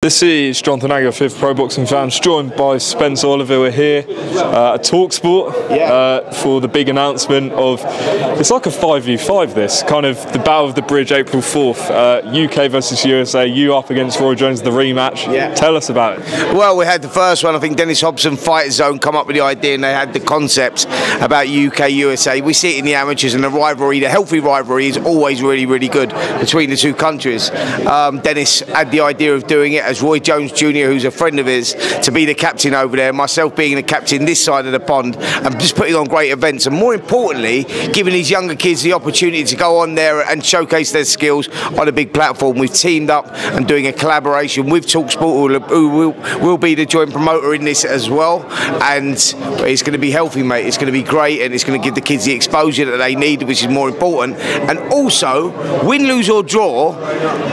This is Jonathan Agger, 5th Pro Boxing Fans, joined by Spencer Oliver. We're here at TalkSport for the big announcement of, it's like a 5v5 this, kind of the Battle of the Bridge, April 4th, UK versus USA, you up against Roy Jones, the rematch. Yeah. Tell us about it. Well, we had the first one, I think Dennis Hobson Fight Zone come up with the idea, and they had the concept about UK-USA. We see it in the amateurs, and the rivalry, the healthy rivalry is always really, really good between the two countries. Dennis had the idea of doing it as Roy Jones Jr, who's a friend of his, to be the captain over there, myself being the captain this side of the pond, and just putting on great events, and more importantly, giving these younger kids the opportunity to go on there and showcase their skills on a big platform. We've teamed up and doing a collaboration with TalkSport, who will be the joint promoter in this as well, and it's going to be healthy, mate. It's going to be great, and it's going to give the kids the exposure that they need, which is more important. And also, win, lose or draw,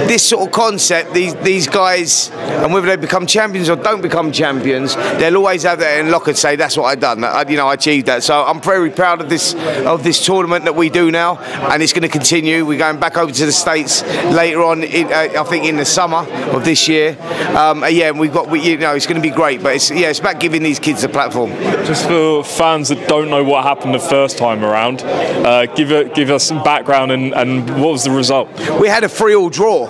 this sort of concept, these guys, and whether they become champions or don't become champions, they'll always have that in lock and say, that's what I done. I achieved that. So I'm very proud of this tournament that we do now, and it's going to continue. We're going back over to the States later on, I think in the summer of this year. Yeah, and it's going to be great. But it's about giving these kids a platform. Just for fans that don't know what happened the first time around, give us some background and what was the result? We had a 3-3 draw.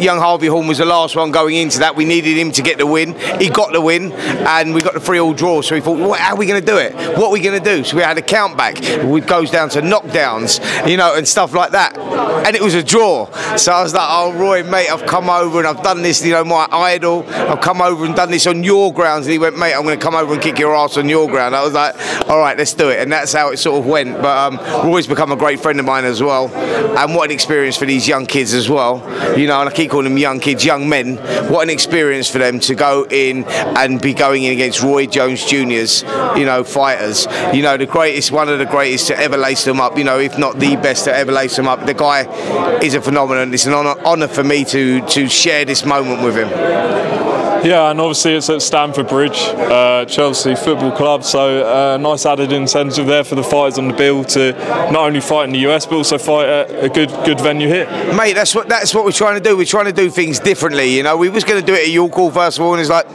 Young Harvey Horn was the last one going into that. We needed him to get the win. He got the win, and we got the 3-3 draw. So we thought, how are we going to do it? What are we going to do? So we had a count back. It goes down to knockdowns, and stuff like that. And it was a draw. So I was like, oh, Roy, mate, I've come over and I've done this, my idol. I've come over and done this on your grounds. And he went, mate, I'm going to come over and kick your ass on your ground. I was like, all right, let's do it. And that's how it sort of went. But Roy's become a great friend of mine as well. And what an experience for these young kids as well. And I keep calling them young kids, young men. What an experience for them to go in and be going in against Roy Jones Jr.'s, fighters. The greatest, one of the greatest to ever lace them up, if not the best to ever lace them up. The guy is a phenomenon. It's an honour for me to share this moment with him. Yeah, and obviously it's at Stamford Bridge, Chelsea Football Club, so nice added incentive there for the fighters on the bill to not only fight in the US but also fight at a good venue here. Mate, that's what we're trying to do. We're trying to do things differently. We was going to do it at York Hall first of all, and it's like,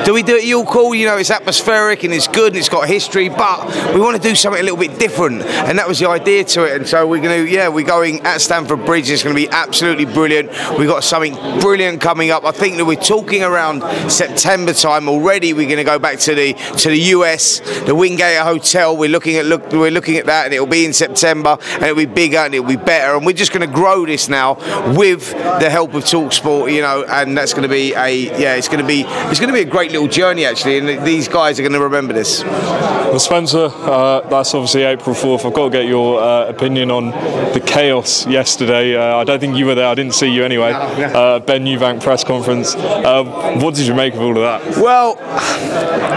do we do it at York Hall? It's atmospheric and it's good and it's got history, but we want to do something a little bit different, and that was the idea to it. And so we're going at Stamford Bridge. It's going to be absolutely brilliant. We've got something brilliant coming up. I think that we're talking around September time already. We're going to go back to the US, the Wingate Hotel. We're looking at that, and it'll be in September, and it'll be bigger and it'll be better. And we're just going to grow this now with the help of TalkSport, and that's going to be it's going to be a great little journey actually. And these guys are going to remember this. Well, Spencer, that's obviously April 4th. I've got to get your opinion on the chaos yesterday. I don't think you were there. I didn't see you anyway. Ben Eubank press conference. What did you make of all of that? Well,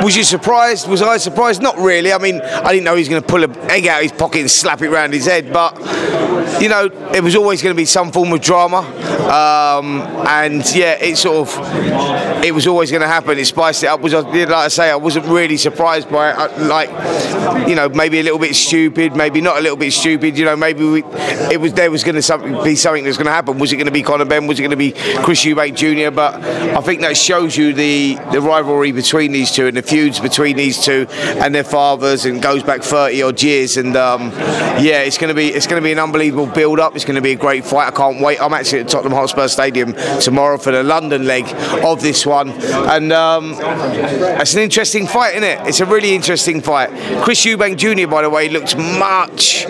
was you surprised? Was I surprised? Not really. I mean, I didn't know he was going to pull an egg out of his pocket and slap it around his head, but it was always going to be some form of drama, and yeah, it was always going to happen. It spiced it up. Like I say, I wasn't really surprised by it. Maybe a little bit stupid, maybe not a little bit stupid. Maybe there was going to be something that's going to happen. Was it going to be Conor Benn? Was it going to be Chris Eubank Jr? But I think that shows you the rivalry between these two and the feuds between these two and their fathers, and goes back 30 odd years. And yeah, it's going to be an unbelievable build up. It's going to be a great fight. I can't wait. I'm actually at Tottenham Hotspur Stadium tomorrow for the London leg of this one, and it's an interesting fight, isn't it? It's a really interesting fight. Chris Eubank Jr, by the way, looked much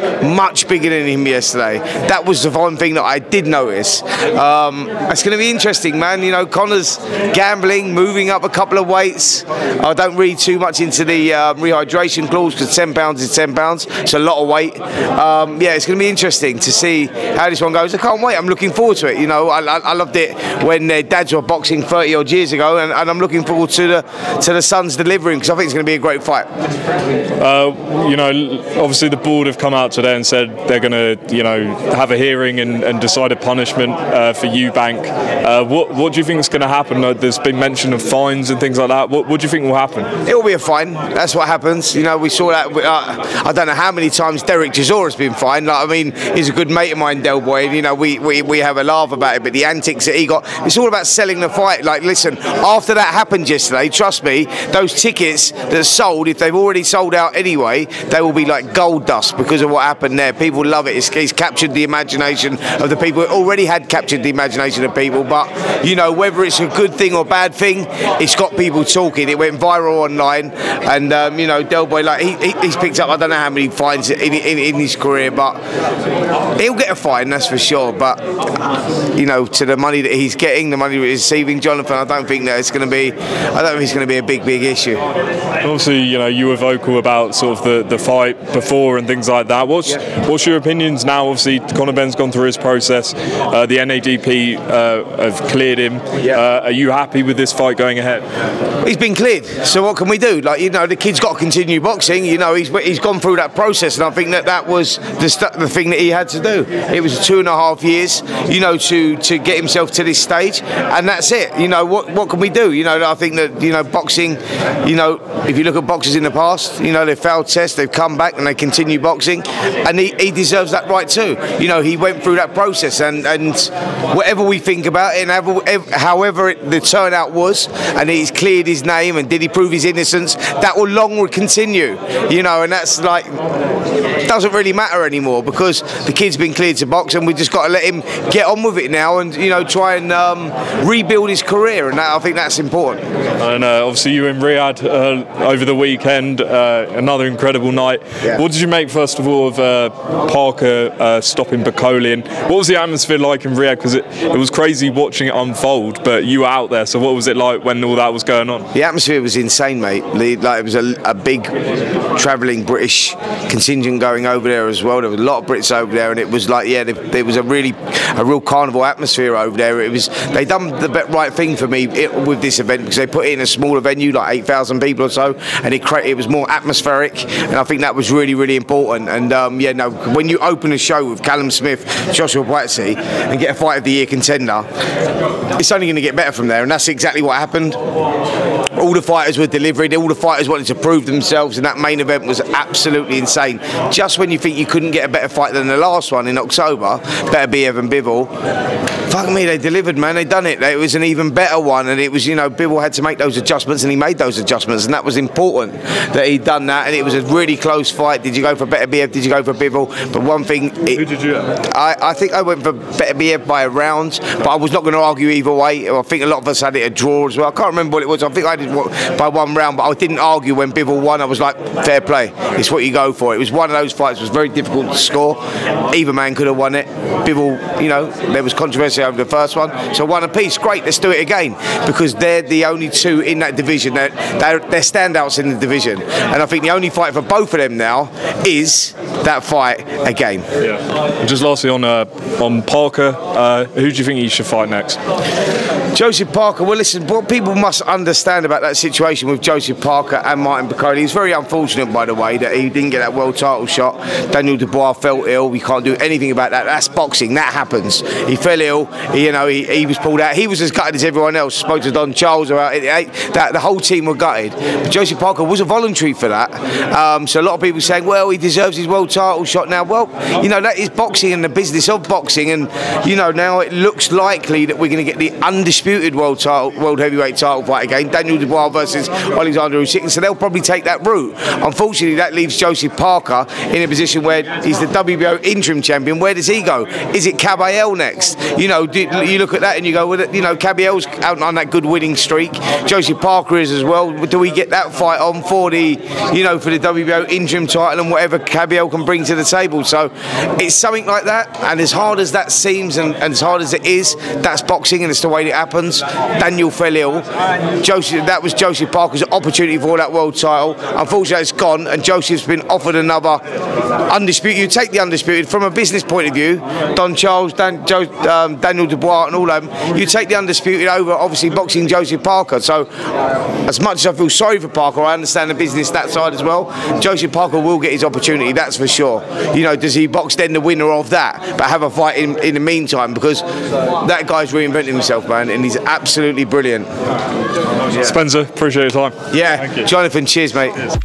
bigger than him yesterday. That was the one thing that I did notice. It's going to be interesting, man. Conor's gambling, moving up a couple of weights. I don't read too much into the rehydration clause, because £10 is £10. It's a lot of weight. Yeah, it's going to be interesting to see how this one goes. I can't wait. I'm looking forward to it. I loved it when their dads were boxing 30 odd years ago, and I'm looking forward to the sons delivering, because I think it's going to be a great fight. Obviously the board have come out today and said they're going to, have a hearing and decide a punishment for Eubank. What do you think is going to happen? There's been mention of fines and things like that. What do you think will happen? It will be a fine. That's what happens. We saw that. I don't know how many times Derek Chisora has been fined. He's a good mate of mine, Del Boy, and, you know, we have a laugh about it, but the antics that he got, it's all about selling the fight. Like, listen, after that happened yesterday, trust me, those tickets that are sold, if they've already sold out anyway, they will be like gold dust because of what happened there. People love it. He's captured the imagination of the people. It already had captured the imagination of people, but, you know, whether it's a good thing or bad thing, it's got people talking. It went viral online, and, you know, Del Boy, like, he's picked up, I don't know how many fines in his career, but he'll get a fine, that's for sure. But, you know, to the money that he's getting, the money that he's receiving, Jonathan, I don't think that it's going to be, I don't think it's going to be a big issue. Obviously, you know, you were vocal about sort of the fight before and things like that. What's your opinions now? Obviously, Conor Benn's gone through his process. The NADP have cleared him. Are you happy with this fight going ahead? He's been cleared, so what can we do? Like, you know, the kid's got to continue boxing. You know, he's gone through that process, and I think that was the thing that he had to do. It was 2.5 years, you know, to get himself to this stage, and that's it. You know, what can we do? You know, I think that, you know, boxing, you know, if you look at boxers in the past, you know, they've failed tests, they've come back and they continue boxing, and he deserves that right too. You know, he went through that process, and whatever we think about it, and however the turnout was, and he's cleared his name, and did he prove his innocence, that will long continue, you know, and that's like, doesn't really matter anymore because the kid's been cleared to box, and we just got to let him get on with it now, and, you know, try and rebuild his career, and I think that's important. And obviously you in Riyadh over the weekend, another incredible night. Yeah. What did you make, first of all, of Parker stopping Bakole, and what was the atmosphere like in Riyadh? Because it was crazy watching it unfold, but you were out there, so what was it like when all that was going on? The atmosphere was insane, mate. Like, it was a big travelling British contingent going over there as well. There was a lot of Brits over there, and it was like, yeah, there was a real carnival atmosphere over there. They done the right thing for me with this event, because they put it in a smaller venue, like 8,000 people or so, and it was more atmospheric, and I think that was really important. And yeah, no, when you open a show with Callum Smith, Joshua Buatsi, and get a Fight of the Year contender, it's only going to get better from there, and that's exactly what happened. All the fighters were delivering, all the fighters wanted to prove themselves, and that main event was absolutely insane. Just when you think you couldn't get a better fight than the last one in October, Beterbiev and Bivol, fuck me, they delivered, man. They done it. It was an even better one, and it was, you know, Bivol had to make those adjustments, and he made those adjustments, and that was important that he'd done that, and it was a really close fight. Did you go for Beterbiev? Did you go for Bivol? But one thing, who did you have? I think I went for Beterbiev by a round, but I was not going to argue either way. I think a lot of us had it a draw as well. I can't remember what it was. I think I did by one round, but I didn't argue when Bivol won. I was like, fair play. It's what you go for. It was one of those fights. It was very difficult to score. Either man could have won it. Bivol, you know, there was controversy over the first one, so one apiece. Great, let's do it again, because they're the only two in that division. They're standouts in the division, and I think the only fight for both of them now is that fight again. Yeah. Just lastly on Parker, who do you think he should fight next? Joseph Parker, well listen, what people must understand about that situation with Joseph Parker and Martin Bakole, it's very unfortunate, by the way, that he didn't get that world title shot. Daniel Dubois felt ill. We can't do anything about that. That's boxing. That happens. He fell ill. He was pulled out. He was as gutted as everyone else. Spoke to Don Charles about it. The whole team were gutted. But Joseph Parker was a voluntary for that. So a lot of people saying, well, he deserves his world title shot now. Well, you know, that is boxing and the business of boxing, and, you know, now it looks likely that we're going to get the undisputed world heavyweight title fight again, Daniel Dubois versus Alexander Usyk, so they'll probably take that route. Unfortunately, that leaves Joseph Parker in a position where he's the WBO interim champion. Where does he go? Is it Caballel next? You know, you look at that and you go, well, you know, Caballel's out on that good winning streak. Joseph Parker is as well. Do we get that fight on for the, you know, for the WBO interim title and whatever Caballel can bring to the table? So it's something like that, and as hard as that seems and as hard as it is, that's boxing, and it's the way it happens. Daniel fell ill. That was Joseph Parker's opportunity for that world title. Unfortunately, it's gone, and Joseph's been offered another undisputed. You take the undisputed from a business point of view. Don Charles, Daniel Dubois, and all of them. You take the undisputed over, obviously, boxing Joseph Parker. So, as much as I feel sorry for Parker, I understand the business that side as well. Joseph Parker will get his opportunity, that's for sure. You know, does he box then the winner of that, but have a fight in the meantime? Because that guy's reinvented himself, man, and he's absolutely brilliant. Spencer, appreciate your time. Yeah, Jonathan, cheers, mate. Cheers.